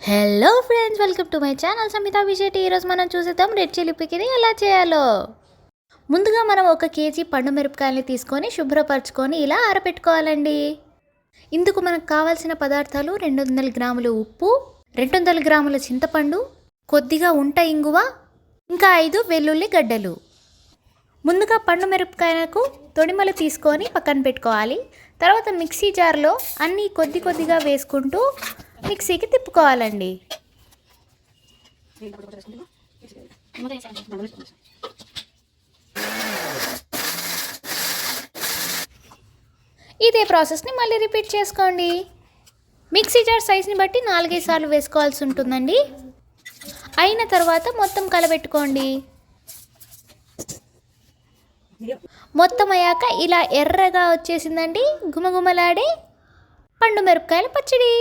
Hello friends, welcome to my channel Samita Vijay. ఈరోజు మనం చూసేద్దాం రెడ్ చిల్లీ పికిని ఎలా చేయాలో. ముందుగా మనం 1 కేజీ పండు మిరపకాయలని తీసుకొని శుభ్రపరచుకొని ఇలా ఆరబెట్టుకోవాలండి. ఇందుకు మనకు కావాల్సిన పదార్థాలు 200 గ్రాముల ఉప్పు, 200 గ్రాముల చింతపండు, కొద్దిగా ఉంట ఇంగువ, ఇంకా 5 వెల్లుల్లి గడ్డలు. ముందుగా పండు మిరపకాయలకు తొడిమలు తీసుకొని పక్కన పెట్టుకోవాలి. తర్వాత మిక్సీ జార్లో అన్నీ కొద్దిగా వేసుకుంటూ మిక్సీకి తిప్పుకోవాలండి. ఇదే ప్రాసెస్ని మళ్ళీ రిపీట్ చేసుకోండి. మిక్సీ జార్ సైజ్ని బట్టి 4-5 సార్లు వేసుకోవాల్సి ఉంటుందండి. అయిన తర్వాత మొత్తం కలబెట్టుకోండి. మొత్తం అయ్యాక ఇలా ఎర్రగా వచ్చేసిందండి గుమగుమలాడే పండు మిరపకాయల పచ్చడి.